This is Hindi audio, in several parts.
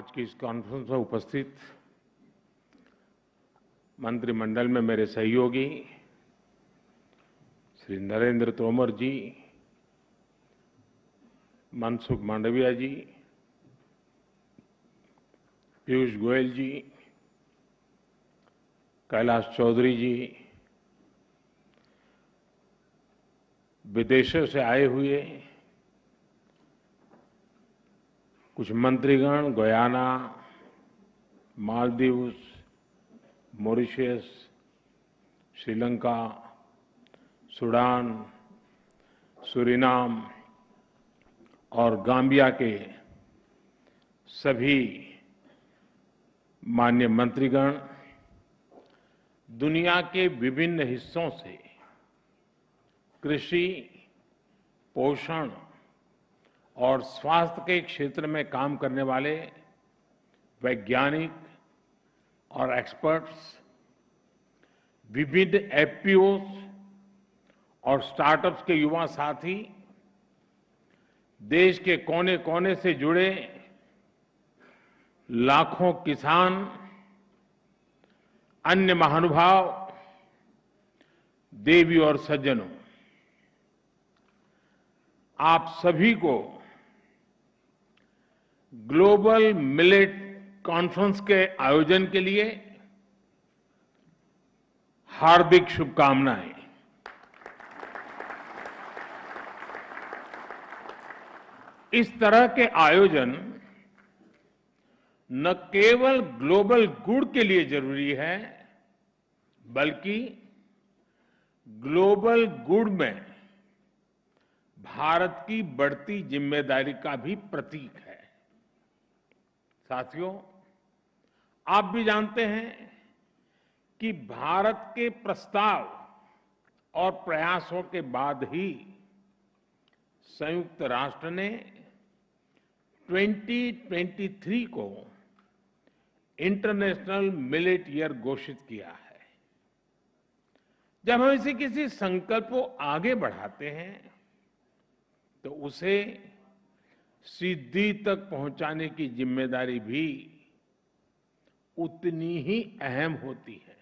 आज की इस कॉन्फ्रेंस में उपस्थित मंत्रिमंडल में मेरे सहयोगी श्री नरेंद्र तोमर जी, मनसुख मांडविया जी, पीयूष गोयल जी, कैलाश चौधरी जी, विदेशों से आए हुए कुछ मंत्रीगण, Guyana, Maldives, Mauritius, Sri Lanka, Sudan, Suriname और गाम्बिया के सभी माननीय मंत्रीगण, दुनिया के विभिन्न हिस्सों से कृषि, पोषण और स्वास्थ्य के क्षेत्र में काम करने वाले वैज्ञानिक और एक्सपर्ट्स, विविध एफपीओज और स्टार्टअप्स के युवा साथी, देश के कोने कोने से जुड़े लाखों किसान, अन्य महानुभाव, देवी और सज्जनों, आप सभी को ग्लोबल मिलेट कॉन्फ्रेंस के आयोजन के लिए हार्दिक शुभकामनाएं। इस तरह के आयोजन न केवल ग्लोबल गुड के लिए जरूरी है, बल्कि ग्लोबल गुड में भारत की बढ़ती जिम्मेदारी का भी प्रतीक है। साथियों, आप भी जानते हैं कि भारत के प्रस्ताव और प्रयासों के बाद ही संयुक्त राष्ट्र ने 2023 को इंटरनेशनल मिलेट ईयर घोषित किया है। जब हम इसे किसी संकल्प को आगे बढ़ाते हैं तो उसे सिद्धि तक पहुंचाने की जिम्मेदारी भी उतनी ही अहम होती है।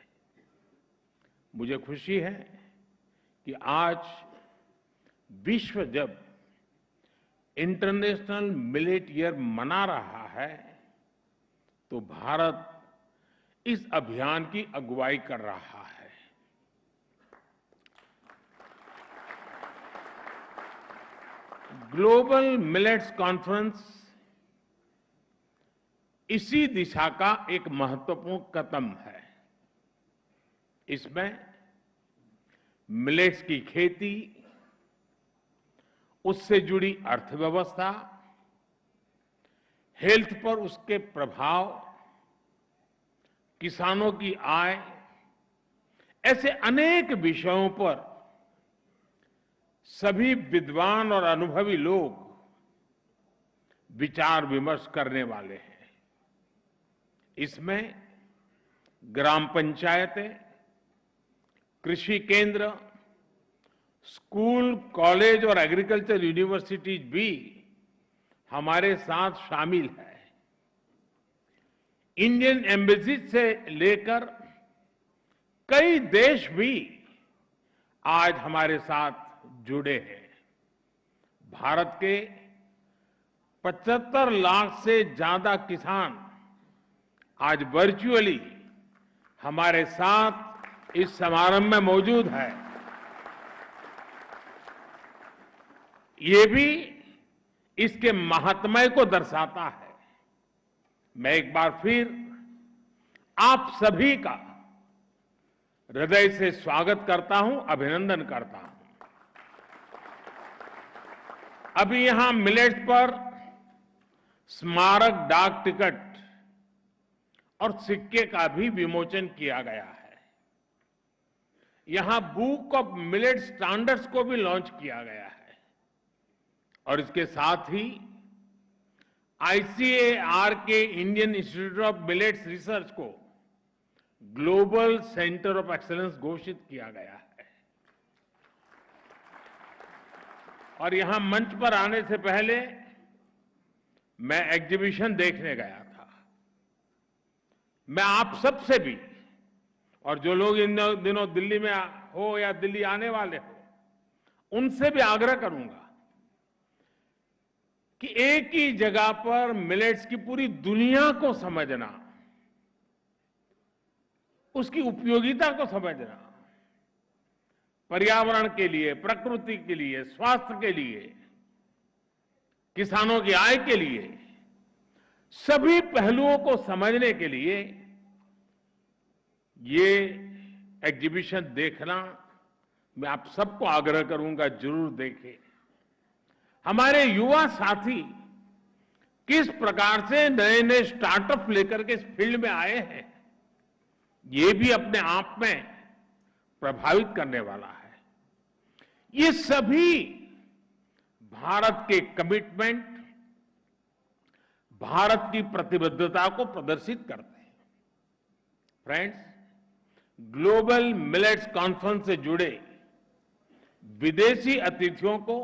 मुझे खुशी है कि आज विश्व जब इंटरनेशनल मिलेट ईयर मना रहा है तो भारत इस अभियान की अगुवाई कर रहा है। ग्लोबल मिलेट्स कॉन्फ्रेंस इसी दिशा का एक महत्वपूर्ण कदम है। इसमें मिलेट्स की खेती, उससे जुड़ी अर्थव्यवस्था, हेल्थ पर उसके प्रभाव, किसानों की आय, ऐसे अनेक विषयों पर सभी विद्वान और अनुभवी लोग विचार विमर्श करने वाले हैं। इसमें ग्राम पंचायतें, कृषि केंद्र, स्कूल, कॉलेज और एग्रीकल्चर यूनिवर्सिटीज भी हमारे साथ शामिल है। इंडियन एम्बेसी से लेकर कई देश भी आज हमारे साथ जुड़े हैं। भारत के 75 लाख से ज्यादा किसान आज वर्चुअली हमारे साथ इस समारंभ में मौजूद है। ये भी इसके महात्म्य को दर्शाता है। मैं एक बार फिर आप सभी का हृदय से स्वागत करता हूं, अभिनंदन करता हूं। अभी यहां मिलेट्स पर स्मारक डाक टिकट और सिक्के का भी विमोचन किया गया है। यहां बुक ऑफ मिलेट स्टैंडर्ड्स को भी लॉन्च किया गया है और इसके साथ ही आईसीएआर के Indian institute of millets research को ग्लोबल सेंटर ऑफ एक्सीलेंस घोषित किया गया है। और यहां मंच पर आने से पहले मैं एग्जीबिशन देखने गया था। मैं आप सबसे भी, और जो लोग इन दिनों दिल्ली में हो या दिल्ली आने वाले हो, उनसे भी आग्रह करूंगा कि एक ही जगह पर मिलेट्स की पूरी दुनिया को समझना, उसकी उपयोगिता को समझना, पर्यावरण के लिए, प्रकृति के लिए, स्वास्थ्य के लिए, किसानों की आय के लिए, सभी पहलुओं को समझने के लिए ये एग्जीबिशन देखना मैं आप सबको आग्रह करूंगा, जरूर देखें। हमारे युवा साथी किस प्रकार से नए नए स्टार्टअप लेकर के इस फील्ड में आए हैं, ये भी अपने आप में प्रभावित करने वाला है। ये सभी भारत के कमिटमेंट, भारत की प्रतिबद्धता को प्रदर्शित करते हैं। फ्रेंड्स, ग्लोबल मिलेट्स कॉन्फ्रेंस से जुड़े विदेशी अतिथियों को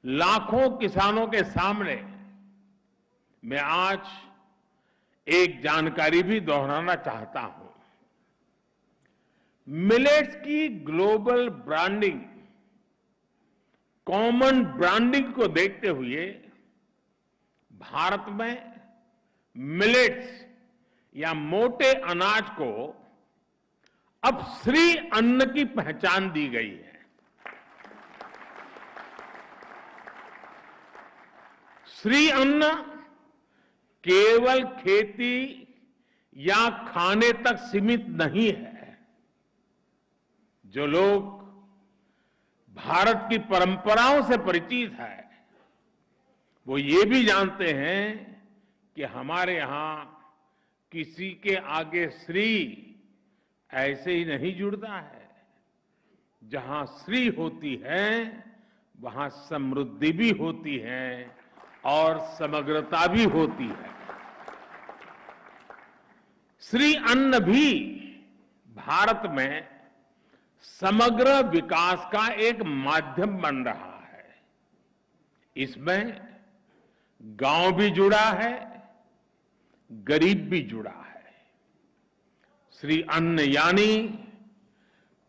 लाखों किसानों के सामने मैं आज एक जानकारी भी दोहराना चाहता हूं। मिलेट्स की ग्लोबल ब्रांडिंग, कॉमन ब्रांडिंग को देखते हुए भारत में मिलेट्स या मोटे अनाज को अब श्री अन्न की पहचान दी गई है। श्री अन्न केवल खेती या खाने तक सीमित नहीं है। जो लोग भारत की परंपराओं से परिचित है, वो ये भी जानते हैं कि हमारे यहां किसी के आगे श्री ऐसे ही नहीं जुड़ता है। जहां श्री होती है, वहां समृद्धि भी होती है और समग्रता भी होती है। श्री अन्न भी भारत में समग्र विकास का एक माध्यम बन रहा है। इसमें गांव भी जुड़ा है, गरीब भी जुड़ा है। श्री अन्न यानी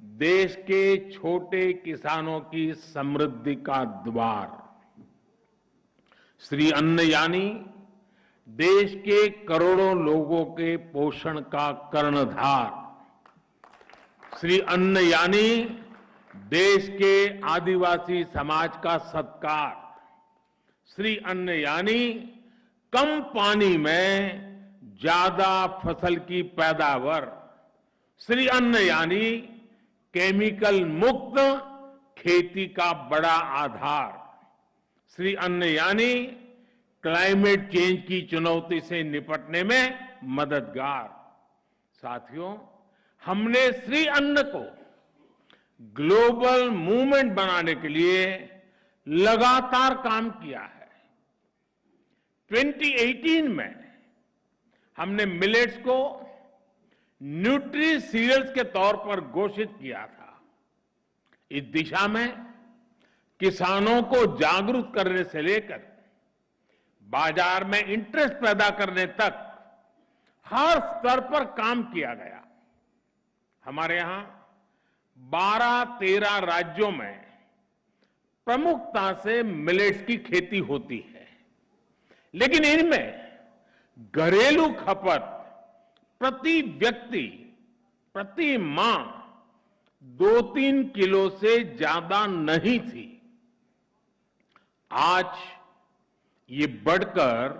देश के छोटे किसानों की समृद्धि का द्वार। श्री अन्न यानी देश के करोड़ों लोगों के पोषण का कर्णधार। श्री अन्न यानी देश के आदिवासी समाज का सत्कार। श्री अन्न यानी कम पानी में ज्यादा फसल की पैदावार। श्री अन्न यानी केमिकल मुक्त खेती का बड़ा आधार। श्री अन्न यानी क्लाइमेट चेंज की चुनौती से निपटने में मददगार। साथियों, हमने श्री अन्न को ग्लोबल मूवमेंट बनाने के लिए लगातार काम किया है। 2018 में हमने मिलेट्स को न्यूट्री सीरियल्स के तौर पर घोषित किया था। इस दिशा में किसानों को जागरूक करने से लेकर बाजार में इंटरेस्ट पैदा करने तक हर स्तर पर काम किया गया। हमारे यहां 12-13 राज्यों में प्रमुखता से मिलेट्स की खेती होती है, लेकिन इनमें घरेलू खपत प्रति व्यक्ति, प्रति माह 2-3 किलो से ज्यादा नहीं थी। आज ये बढ़कर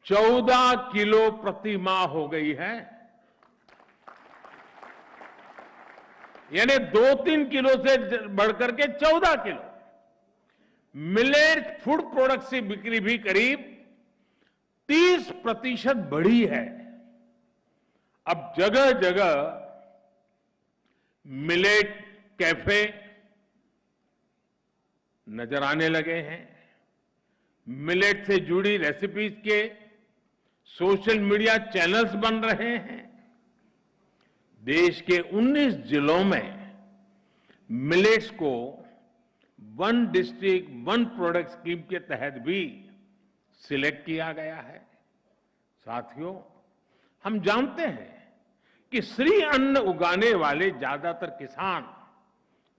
14 किलो प्रति माह हो गई है। यानी 2-3 किलो से बढ़कर के 14 किलो। मिलेट फूड प्रोडक्ट्स की बिक्री भी करीब 30% बढ़ी है। अब जगह जगह मिलेट कैफे नजर आने लगे हैं। मिलेट से जुड़ी रेसिपीज के सोशल मीडिया चैनल्स बन रहे हैं। देश के 19 जिलों में मिलेट्स को one district one product scheme के तहत भी सिलेक्ट किया गया है। साथियों, हम जानते हैं कि श्री अन्न उगाने वाले ज्यादातर किसान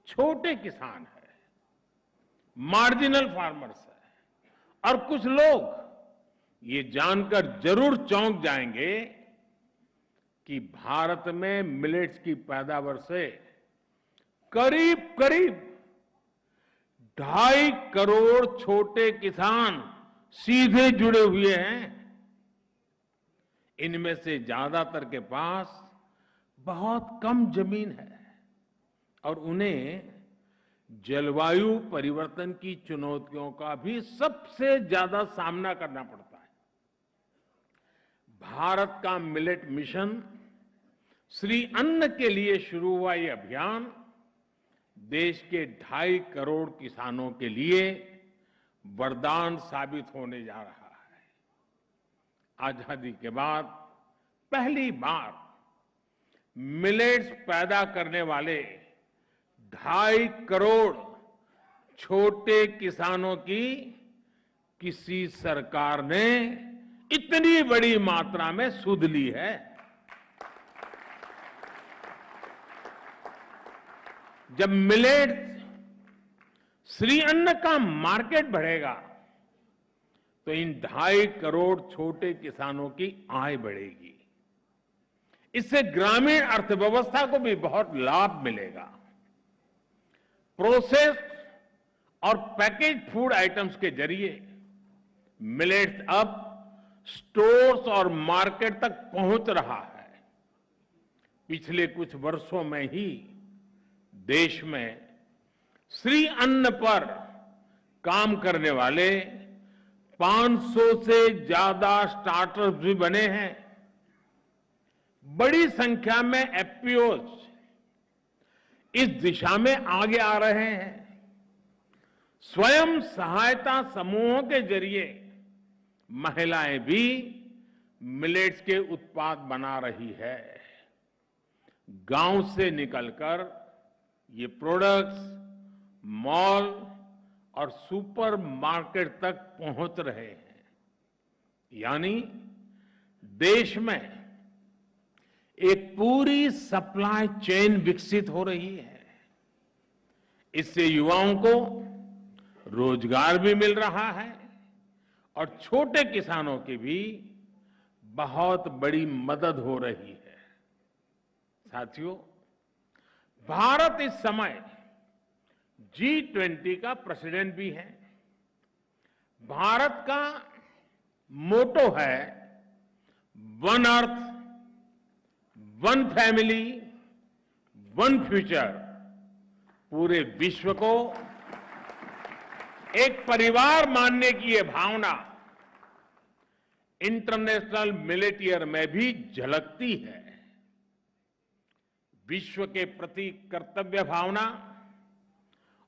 छोटे किसान हैं, मार्जिनल फार्मर्स हैं। और कुछ लोग ये जानकर जरूर चौंक जाएंगे कि भारत में मिलेट्स की पैदावार से करीब करीब 2.5 करोड़ छोटे किसान सीधे जुड़े हुए हैं। इनमें से ज्यादातर के पास बहुत कम जमीन है और उन्हें जलवायु परिवर्तन की चुनौतियों का भी सबसे ज्यादा सामना करना पड़ता है। भारत का मिलेट मिशन श्री अन्न के लिए शुरू हुआ ये अभियान देश के 2.5 करोड़ किसानों के लिए वरदान साबित होने जा रहा है। आजादी के बाद पहली बार मिलेट्स पैदा करने वाले 2.5 करोड़ छोटे किसानों की किसी सरकार ने इतनी बड़ी मात्रा में सुध ली है। जब मिलेट श्री अन्न का मार्केट बढ़ेगा तो इन 2.5 करोड़ छोटे किसानों की आय बढ़ेगी। इससे ग्रामीण अर्थव्यवस्था को भी बहुत लाभ मिलेगा। प्रोसेस्ड और पैकेज फूड आइटम्स के जरिए मिलेट्स अब स्टोर्स और मार्केट तक पहुंच रहा है। पिछले कुछ वर्षों में ही देश में श्री अन्न पर काम करने वाले 500 से ज्यादा स्टार्टअप्स भी बने हैं। बड़ी संख्या में एफपीओज इस दिशा में आगे आ रहे हैं। स्वयं सहायता समूहों के जरिए महिलाएं भी मिलेट्स के उत्पाद बना रही है। गांव से निकलकर ये प्रोडक्ट्स मॉल और सुपर मार्केट तक पहुंच रहे हैं। यानी देश में एक पूरी सप्लाई चेन विकसित हो रही है। इससे युवाओं को रोजगार भी मिल रहा है और छोटे किसानों की भी बहुत बड़ी मदद हो रही है। साथियों, भारत इस समय G20 का प्रेसिडेंट भी है। भारत का मोटो है one earth, one family, one future. पूरे विश्व को एक परिवार मानने की यह भावना इंटरनेशनल मिलेट ईयर में भी झलकती है। विश्व के प्रति कर्तव्य भावना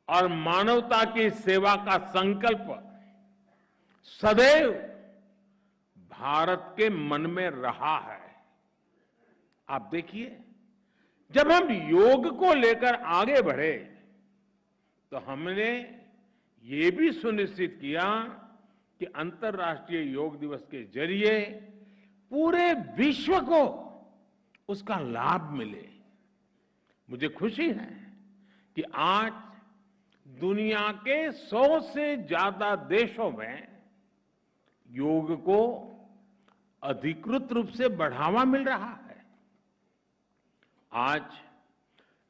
और मानवता की सेवा का संकल्प सदैव भारत के मन में रहा है। आप देखिए, जब हम योग को लेकर आगे बढ़े तो हमने ये भी सुनिश्चित किया कि अंतर्राष्ट्रीय योग दिवस के जरिए पूरे विश्व को उसका लाभ मिले। मुझे खुशी है कि आज दुनिया के 100 से ज्यादा देशों में योग को अधिकृत रूप से बढ़ावा मिल रहा है। आज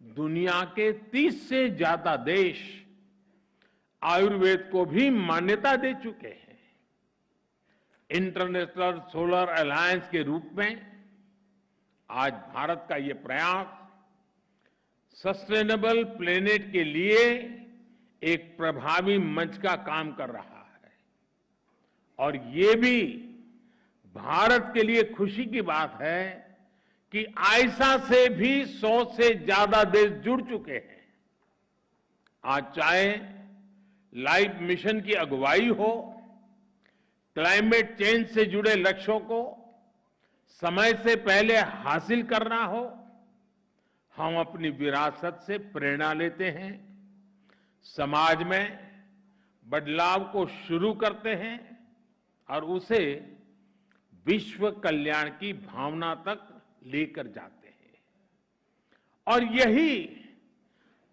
दुनिया के 30 से ज्यादा देश आयुर्वेद को भी मान्यता दे चुके हैं। इंटरनेशनल सोलर अलायंस के रूप में आज भारत का ये प्रयास सस्टेनेबल प्लेनेट के लिए एक प्रभावी मंच का काम कर रहा है। और ये भी भारत के लिए खुशी की बात है कि आयसा से भी 100 से ज्यादा देश जुड़ चुके हैं। आज चाहे लाइफ मिशन की अगुवाई हो, क्लाइमेट चेंज से जुड़े लक्ष्यों को समय से पहले हासिल करना हो, हम अपनी विरासत से प्रेरणा लेते हैं, समाज में बदलाव को शुरू करते हैं और उसे विश्व कल्याण की भावना तक लेकर जाते हैं। और यही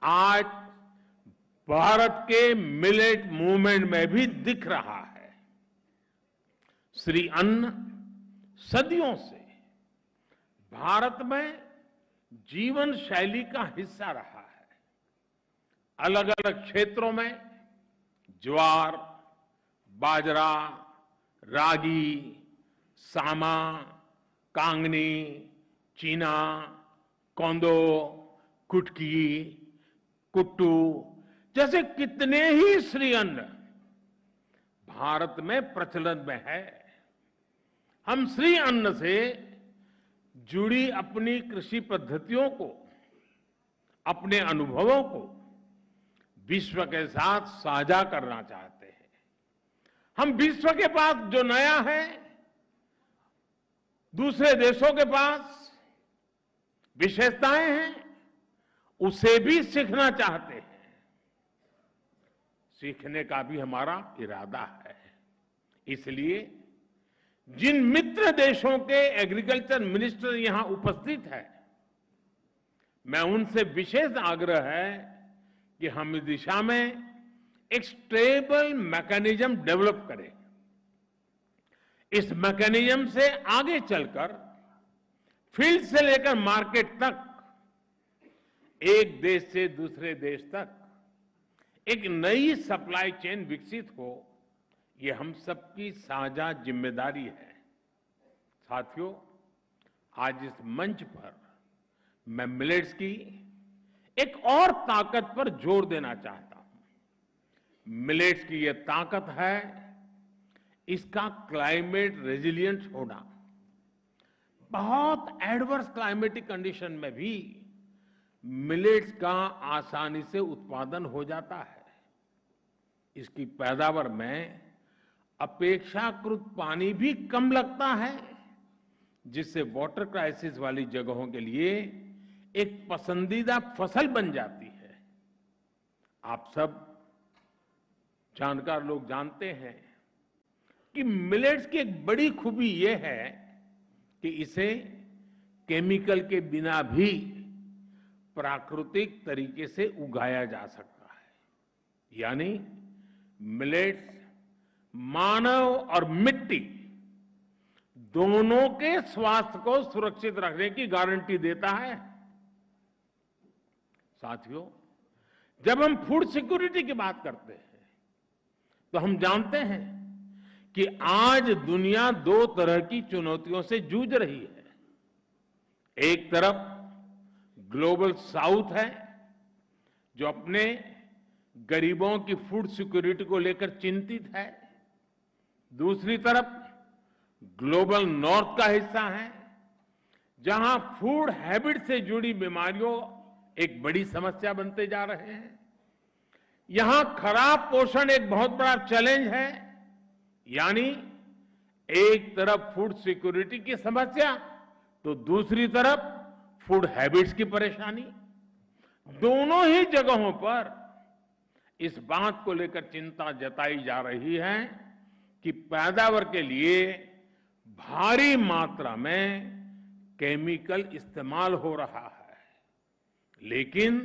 आज भारत के मिलेट मूवमेंट में भी दिख रहा है। श्री अन्न सदियों से भारत में जीवन शैली का हिस्सा रहा है। अलग अलग क्षेत्रों में ज्वार, बाजरा, रागी, सामा, कांगनी, चीना, कोंदो, कुटकी, कुट्टू जैसे कितने ही श्री अन्न भारत में प्रचलन में है। हम श्री अन्न से जुड़ी अपनी कृषि पद्धतियों को, अपने अनुभवों को विश्व के साथ साझा करना चाहते हैं। हम विश्व के पास जो नया है, दूसरे देशों के पास विशेषताएं हैं, उसे भी सीखना चाहते हैं। सीखने का भी हमारा इरादा है। इसलिए जिन मित्र देशों के एग्रीकल्चर मिनिस्टर यहां उपस्थित हैं, मैं उनसे विशेष आग्रह है कि हम इस दिशा में एक स्टेबल मैकेनिज्म डेवलप करें। इस मैकेनिज्म से आगे चलकर फील्ड से लेकर मार्केट तक, एक देश से दूसरे देश तक एक नई सप्लाई चेन विकसित हो, ये हम सबकी साझा जिम्मेदारी है। साथियों, आज इस मंच पर मैं मिलेट्स की एक और ताकत पर जोर देना चाहता हूं। मिलेट्स की यह ताकत है इसका क्लाइमेट रेजिलिएंट होना। बहुत एडवर्स क्लाइमेटिक कंडीशन में भी मिलेट्स का आसानी से उत्पादन हो जाता है। इसकी पैदावार में अपेक्षाकृत पानी भी कम लगता है, जिससे वाटर क्राइसिस वाली जगहों के लिए एक पसंदीदा फसल बन जाती है। आप सब जानकार लोग जानते हैं कि मिलेट्स की एक बड़ी खूबी यह है कि इसे केमिकल के बिना भी प्राकृतिक तरीके से उगाया जा सकता है। यानी मिलेट्स मानव और मिट्टी दोनों के स्वास्थ्य को सुरक्षित रखने की गारंटी देता है। साथियों, जब हम फूड सिक्योरिटी की बात करते हैं तो हम जानते हैं कि आज दुनिया दो तरह की चुनौतियों से जूझ रही है। एक तरफ ग्लोबल साउथ है, जो अपने गरीबों की फूड सिक्योरिटी को लेकर चिंतित है। दूसरी तरफ ग्लोबल नॉर्थ का हिस्सा है, जहां फूड हैबिट से जुड़ी बीमारियों एक बड़ी समस्या बनते जा रहे हैं। यहां खराब पोषण एक बहुत बड़ा चैलेंज है। यानी एक तरफ फूड सिक्योरिटी की समस्या तो दूसरी तरफ फूड हैबिट्स की परेशानी। दोनों ही जगहों पर इस बात को लेकर चिंता जताई जा रही है कि पैदावार के लिए भारी मात्रा में केमिकल इस्तेमाल हो रहा है। लेकिन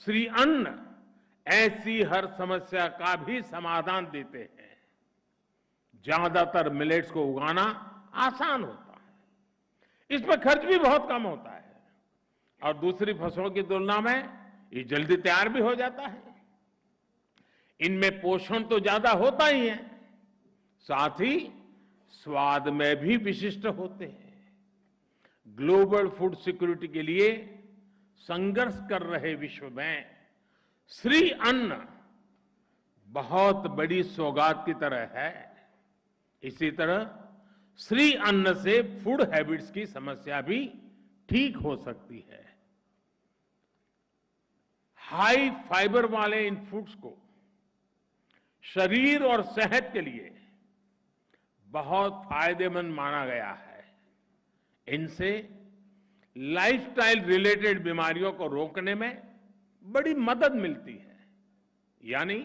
श्री अन्न ऐसी हर समस्या का भी समाधान देते हैं। ज्यादातर मिलेट्स को उगाना आसान होता है, इसमें खर्च भी बहुत कम होता है और दूसरी फसलों की तुलना में ये जल्दी तैयार भी हो जाता है। इनमें पोषण तो ज्यादा होता ही है, साथ ही स्वाद में भी विशिष्ट होते हैं। ग्लोबल फूड सिक्योरिटी के लिए संघर्ष कर रहे विश्व में श्री अन्न बहुत बड़ी सौगात की तरह है। इसी तरह श्री अन्न से फूड हैबिट्स की समस्या भी ठीक हो सकती है। हाई फाइबर वाले इन फूड्स को शरीर और सेहत के लिए बहुत फायदेमंद माना गया है। इनसे लाइफस्टाइल रिलेटेड बीमारियों को रोकने में बड़ी मदद मिलती है। यानी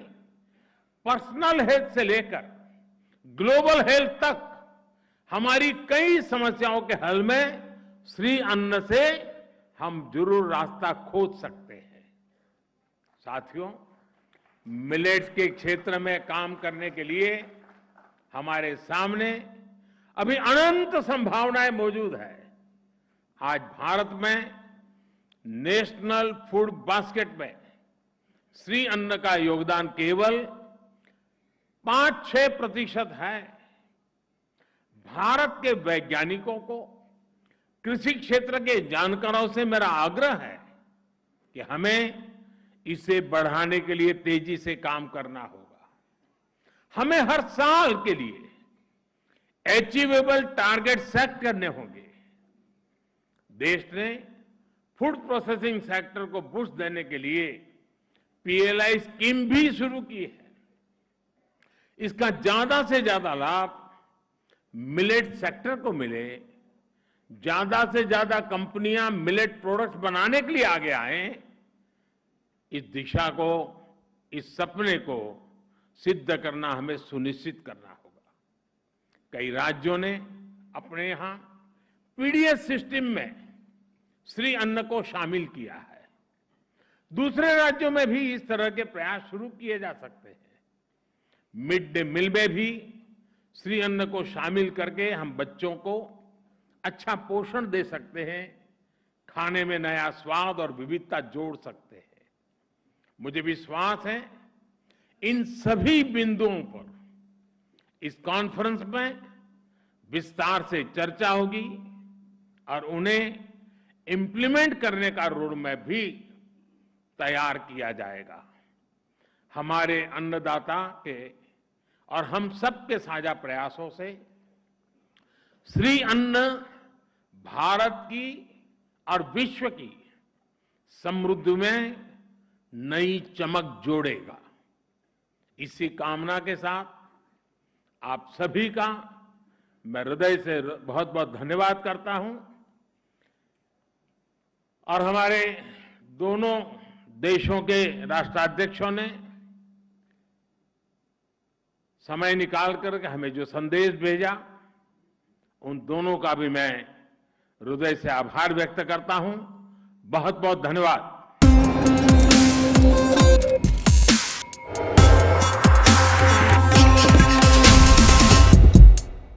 पर्सनल हेल्थ से लेकर ग्लोबल हेल्थ तक हमारी कई समस्याओं के हल में श्री अन्न से हम जरूर रास्ता खोज सकते हैं। साथियों, मिलेट्स के क्षेत्र में काम करने के लिए हमारे सामने अभी अनंत संभावनाएं मौजूद है। आज भारत में नेशनल फूड बास्केट में श्री अन्न का योगदान केवल 5-6% है। भारत के वैज्ञानिकों को, कृषि क्षेत्र के जानकारों से मेरा आग्रह है कि हमें इसे बढ़ाने के लिए तेजी से काम करना होगा। हमें हर साल के लिए अचीवेबल टारगेट सेट करने होंगे। देश ने फूड प्रोसेसिंग सेक्टर को बूस्ट देने के लिए पीएलआई स्कीम भी शुरू की है। इसका ज्यादा से ज्यादा लाभ मिलेट सेक्टर को मिले, ज्यादा से ज्यादा कंपनियां मिलेट प्रोडक्ट्स बनाने के लिए आगे आए, इस दिशा को, इस सपने को सिद्ध करना हमें सुनिश्चित करना होगा। कई राज्यों ने अपने यहां पीडीएस सिस्टम में श्री अन्न को शामिल किया है। दूसरे राज्यों में भी इस तरह के प्रयास शुरू किए जा सकते हैं। मिड डे मील में भी श्री अन्न को शामिल करके हम बच्चों को अच्छा पोषण दे सकते हैं, खाने में नया स्वाद और विविधता जोड़ सकते हैं। मुझे विश्वास है इन सभी बिंदुओं पर इस कॉन्फ्रेंस में विस्तार से चर्चा होगी और उन्हें इंप्लीमेंट करने का रोड मैप भी तैयार किया जाएगा। हमारे अन्नदाता के और हम सबके साझा प्रयासों से श्री अन्न भारत की और विश्व की समृद्धि में नई चमक जोड़ेगा। इसी कामना के साथ आप सभी का मैं हृदय से बहुत बहुत धन्यवाद करता हूं और हमारे दोनों देशों के राष्ट्राध्यक्षों ने समय निकाल कर हमें जो संदेश भेजा, उन दोनों का भी मैं हृदय से आभार व्यक्त करता हूं। बहुत बहुत धन्यवाद।